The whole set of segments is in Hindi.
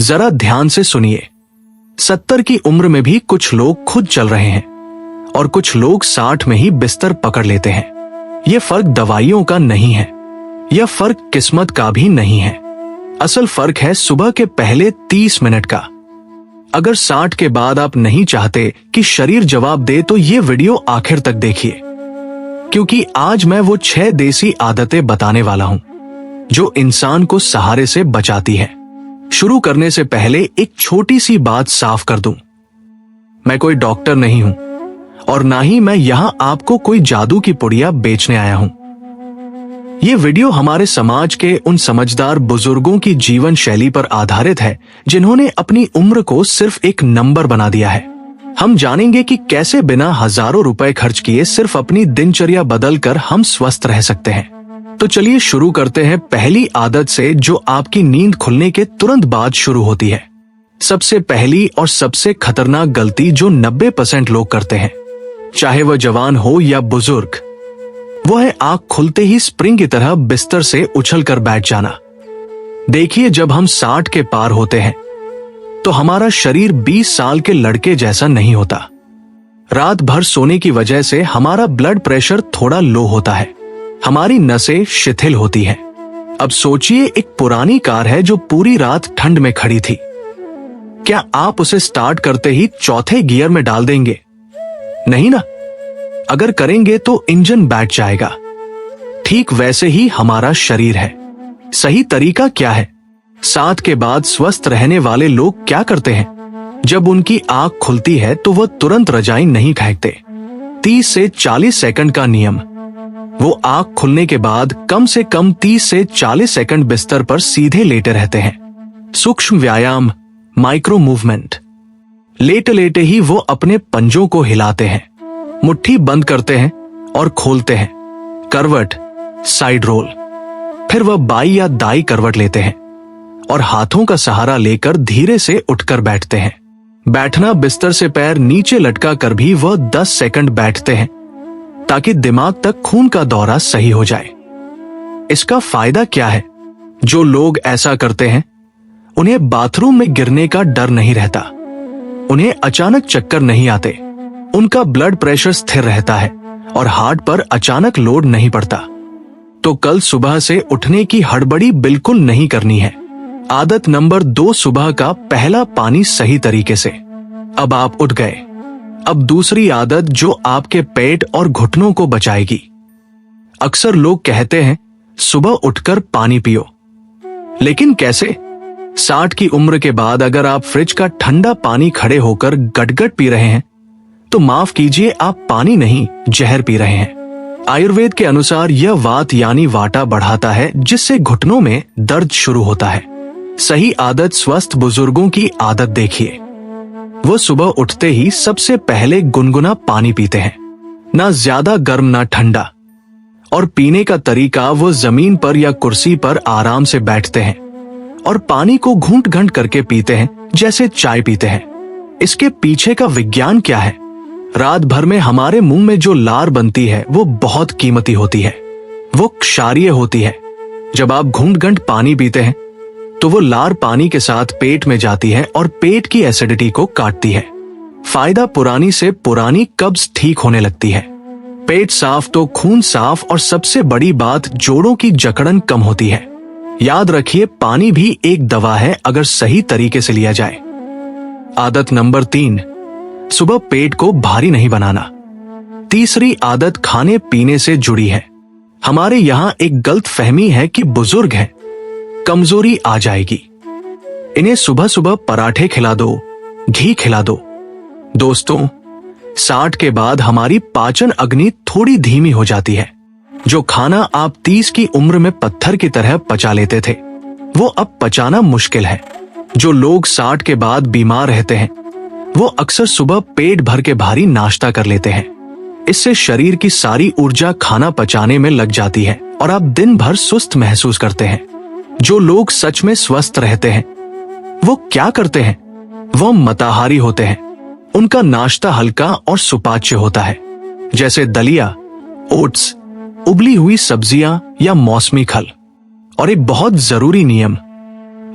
जरा ध्यान से सुनिए। 70 की उम्र में भी कुछ लोग खुद चल रहे हैं और कुछ लोग 60 में ही बिस्तर पकड़ लेते हैं। यह फर्क दवाइयों का नहीं है, यह फर्क किस्मत का भी नहीं है। असल फर्क है सुबह के पहले 30 मिनट का। अगर 60 के बाद आप नहीं चाहते कि शरीर जवाब दे तो ये वीडियो आखिर तक देखिए, क्योंकि आज मैं वो 6 देसी आदतें बताने वाला हूं जो इंसान को सहारे से बचाती है। शुरू करने से पहले एक छोटी सी बात साफ कर दूं, मैं कोई डॉक्टर नहीं हूं और ना ही मैं यहां आपको कोई जादू की पुड़िया बेचने आया हूं। ये वीडियो हमारे समाज के उन समझदार बुजुर्गों की जीवन शैली पर आधारित है जिन्होंने अपनी उम्र को सिर्फ एक नंबर बना दिया है। हम जानेंगे कि कैसे बिना हजारों रुपए खर्च किए सिर्फ अपनी दिनचर्या बदलकर हम स्वस्थ रह सकते हैं। तो चलिए शुरू करते हैं पहली आदत से जो आपकी नींद खुलने के तुरंत बाद शुरू होती है। सबसे पहली और सबसे खतरनाक गलती जो 90% लोग करते हैं, चाहे वह जवान हो या बुजुर्ग, वो है आंख खुलते ही स्प्रिंग की तरह बिस्तर से उछलकर बैठ जाना। देखिए, जब हम 60 के पार होते हैं तो हमारा शरीर 20 साल के लड़के जैसा नहीं होता। रात भर सोने की वजह से हमारा ब्लड प्रेशर थोड़ा लो होता है, हमारी नसें शिथिल होती हैं। अब सोचिए, एक पुरानी कार है जो पूरी रात ठंड में खड़ी थी, क्या आप उसे स्टार्ट करते ही चौथे गियर में डाल देंगे? नहीं ना। अगर करेंगे तो इंजन बैठ जाएगा। ठीक वैसे ही हमारा शरीर है। सही तरीका क्या है? 60 के बाद स्वस्थ रहने वाले लोग क्या करते हैं? जब उनकी आंख खुलती है तो वह तुरंत रजाई नहीं फेंकते। 30 से 40 सेकंड का नियम। वो आंख खुलने के बाद कम से कम 30 से 40 सेकंड बिस्तर पर सीधे लेटे रहते हैं। सूक्ष्म व्यायाम, माइक्रो मूवमेंट। लेटे लेटे ही वो अपने पंजों को हिलाते हैं, मुट्ठी बंद करते हैं और खोलते हैं, करवट, साइड रोल। फिर वह बाई या दाई करवट लेते हैं और हाथों का सहारा लेकर धीरे से उठकर बैठते हैं। बैठना, बिस्तर से पैर नीचे लटका कर भी वह 10 सेकंड बैठते हैं ताकि दिमाग तक खून का दौरा सही हो जाए। इसका फायदा क्या है? जो लोग ऐसा करते हैं उन्हें बाथरूम में गिरने का डर नहीं रहता, उन्हें अचानक चक्कर नहीं आते, उनका ब्लड प्रेशर स्थिर रहता है और हार्ट पर अचानक लोड नहीं पड़ता। तो कल सुबह से उठने की हड़बड़ी बिल्कुल नहीं करनी है। आदत नंबर 2, सुबह का पहला पानी सही तरीके से। अब आप उठ गए। अब दूसरी आदत जो आपके पेट और घुटनों को बचाएगी। अक्सर लोग कहते हैं सुबह उठकर पानी पियो, लेकिन कैसे? 60 की उम्र के बाद अगर आप फ्रिज का ठंडा पानी खड़े होकर गटगट पी रहे हैं तो माफ कीजिए, आप पानी नहीं जहर पी रहे हैं। आयुर्वेद के अनुसार यह वात यानी वाटा बढ़ाता है, जिससे घुटनों में दर्द शुरू होता है। सही आदत स्वस्थ बुजुर्गों की आदत देखिए। वो सुबह उठते ही सबसे पहले गुनगुना पानी पीते हैं, ना ज्यादा गर्म ना ठंडा। और पीने का तरीका, वो जमीन पर या कुर्सी पर आराम से बैठते हैं और पानी को घूंट घंट करके पीते हैं जैसे चाय पीते हैं। इसके पीछे का विज्ञान क्या है? रात भर में हमारे मुंह में जो लार बनती है वो बहुत कीमती होती है, वो क्षारीय होती है। जब आप घूंट घंट पानी पीते हैं तो वो लार पानी के साथ पेट में जाती है और पेट की एसिडिटी को काटती है। फायदा, पुरानी से पुरानी कब्ज ठीक होने लगती है। पेट साफ तो खून साफ, और सबसे बड़ी बात, जोड़ों की जकड़न कम होती है। याद रखिए, पानी भी एक दवा है अगर सही तरीके से लिया जाए। आदत नंबर 3, सुबह पेट को भारी नहीं बनाना। तीसरी आदत खाने पीने से जुड़ी है। हमारे यहाँ एक गलत फहमी है कि बुजुर्ग हैं, कमजोरी आ जाएगी, इन्हें सुबह सुबह पराठे खिला दो, घी खिला दो। दोस्तों, 60 के बाद हमारी पाचन अग्नि थोड़ी धीमी हो जाती है। जो खाना आप 30 की उम्र में पत्थर की तरह पचा लेते थे, वो अब पचाना मुश्किल है। जो लोग 60 के बाद बीमार रहते हैं वो अक्सर सुबह पेट भर के भारी नाश्ता कर लेते हैं। इससे शरीर की सारी ऊर्जा खाना पचाने में लग जाती है और आप दिन भर सुस्त महसूस करते हैं। जो लोग सच में स्वस्थ रहते हैं वो क्या करते हैं? वो मताहारी होते हैं। उनका नाश्ता हल्का और सुपाच्य होता है, जैसे दलिया, ओट्स, उबली हुई सब्जियां या मौसमी खल। और एक बहुत जरूरी नियम,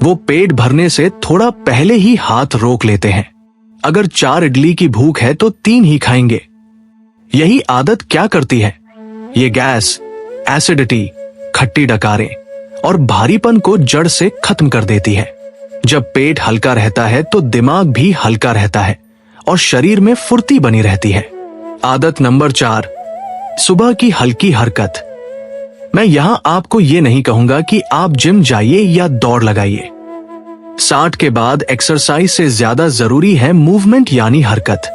वो पेट भरने से थोड़ा पहले ही हाथ रोक लेते हैं। अगर 4 इडली की भूख है तो 3 ही खाएंगे। यही आदत क्या करती है? ये गैस, एसिडिटी, खट्टी डकारें और भारीपन को जड़ से खत्म कर देती है। जब पेट हल्का रहता है तो दिमाग भी हल्का रहता है और शरीर में फुर्ती बनी रहती है। आदत नंबर 4, सुबह की हल्की हरकत। मैं यहां आपको यह नहीं कहूंगा कि आप जिम जाइए या दौड़ लगाइए। 60 के बाद एक्सरसाइज से ज्यादा जरूरी है मूवमेंट यानी हरकत।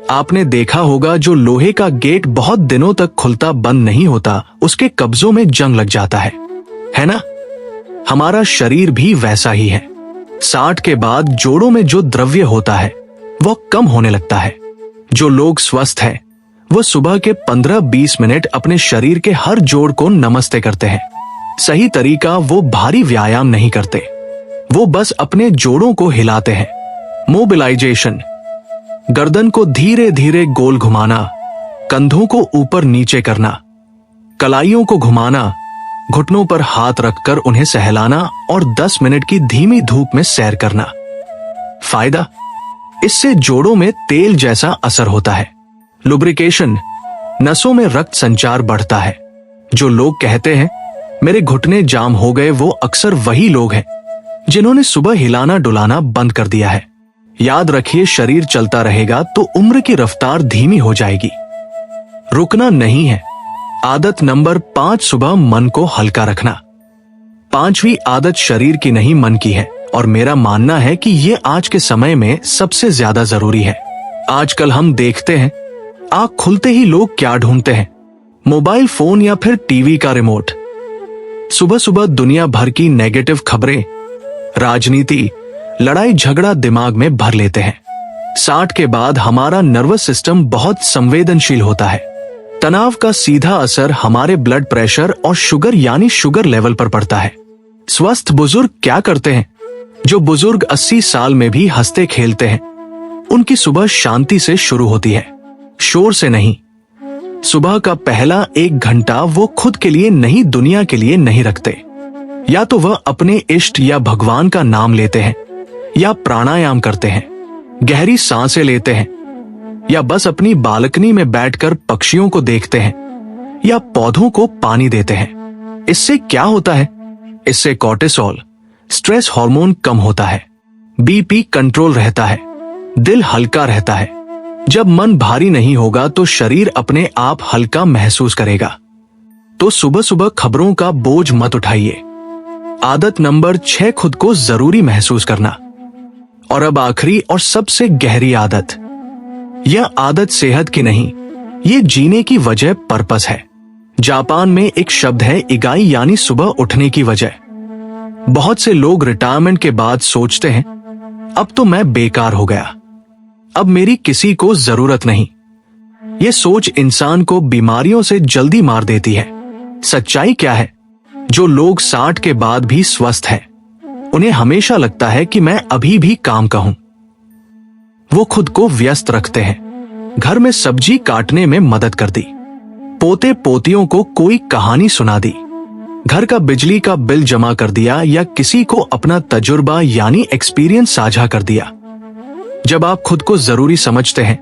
आपने देखा होगा जो लोहे का गेट बहुत दिनों तक खुलता बंद नहीं होता, उसके कब्जों में जंग लग जाता है ना? हमारा शरीर भी वैसा ही है। 60 के बाद जोड़ों में जो द्रव्य होता है वो कम होने लगता है। जो लोग स्वस्थ हैं वो सुबह के 15-20 मिनट अपने शरीर के हर जोड़ को नमस्ते करते हैं। सही तरीका, वो भारी व्यायाम नहीं करते, वो बस अपने जोड़ों को हिलाते हैं। मोबिलाइजेशन, गर्दन को धीरे धीरे गोल घुमाना, कंधों को ऊपर नीचे करना, कलाइयों को घुमाना, घुटनों पर हाथ रखकर उन्हें सहलाना और 10 मिनट की धीमी धूप में सैर करना। फायदा, इससे जोड़ों में तेल जैसा असर होता है। लुब्रिकेशन, नसों में रक्त संचार बढ़ता है। जो लोग कहते हैं मेरे घुटने जाम हो गए, वो अक्सर वही लोग हैं जिन्होंने सुबह हिलाना डुलाना बंद कर दिया है। याद रखिए, शरीर चलता रहेगा तो उम्र की रफ्तार धीमी हो जाएगी। रुकना नहीं है। आदत नंबर 5, सुबह मन को हल्का रखना। 5वीं आदत शरीर की नहीं मन की है और मेरा मानना है कि ये आज के समय में सबसे ज्यादा जरूरी है। आजकल हम देखते हैं आंख खुलते ही लोग क्या ढूंढते हैं? मोबाइल फोन या फिर टीवी का रिमोट। सुबह सुबह दुनिया भर की नेगेटिव खबरें, राजनीति, लड़ाई झगड़ा दिमाग में भर लेते हैं। 60 के बाद हमारा नर्वस सिस्टम बहुत संवेदनशील होता है। तनाव का सीधा असर हमारे ब्लड प्रेशर और शुगर यानी शुगर लेवल पर पड़ता है। स्वस्थ बुजुर्ग क्या करते हैं? जो बुजुर्ग 80 साल में भी हंसते खेलते हैं, उनकी सुबह शांति से शुरू होती है, शोर से नहीं। सुबह का पहला 1 घंटा वो खुद के लिए नहीं, दुनिया के लिए नहीं रखते। या तो वह अपने इष्ट या भगवान का नाम लेते हैं, या प्राणायाम करते हैं, गहरी सांसें लेते हैं, या बस अपनी बालकनी में बैठकर पक्षियों को देखते हैं, या पौधों को पानी देते हैं। इससे क्या होता है? इससे कॉर्टिसोल, स्ट्रेस हार्मोन कम होता है, बीपी कंट्रोल रहता है, दिल हल्का रहता है। जब मन भारी नहीं होगा तो शरीर अपने आप हल्का महसूस करेगा। तो सुबह सुबह खबरों का बोझ मत उठाइए। आदत नंबर 6, खुद को जरूरी महसूस करना। और अब आखिरी और सबसे गहरी आदत। यह आदत सेहत की नहीं, ये जीने की वजह, पर्पस है। जापान में एक शब्द है इगाई यानी सुबह उठने की वजह। बहुत से लोग रिटायरमेंट के बाद सोचते हैं अब तो मैं बेकार हो गया, अब मेरी किसी को जरूरत नहीं। यह सोच इंसान को बीमारियों से जल्दी मार देती है। सच्चाई क्या है? जो लोग 60 के बाद भी स्वस्थ हैं, उन्हें हमेशा लगता है कि मैं अभी भी काम का हूं। वो खुद को व्यस्त रखते हैं, घर में सब्जी काटने में मदद कर दी, पोते पोतियों को कोई कहानी सुना दी, घर का बिजली का बिल जमा कर दिया, या किसी को अपना तजुर्बा यानी एक्सपीरियंस साझा कर दिया। जब आप खुद को जरूरी समझते हैं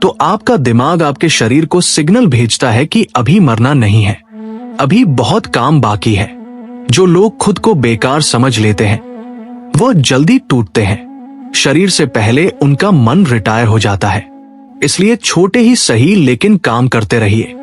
तो आपका दिमाग आपके शरीर को सिग्नल भेजता है कि अभी मरना नहीं है, अभी बहुत काम बाकी है। जो लोग खुद को बेकार समझ लेते हैं वो जल्दी टूटते हैं। शरीर से पहले उनका मन रिटायर हो जाता है। इसलिए छोटे ही सही लेकिन काम करते रहिए।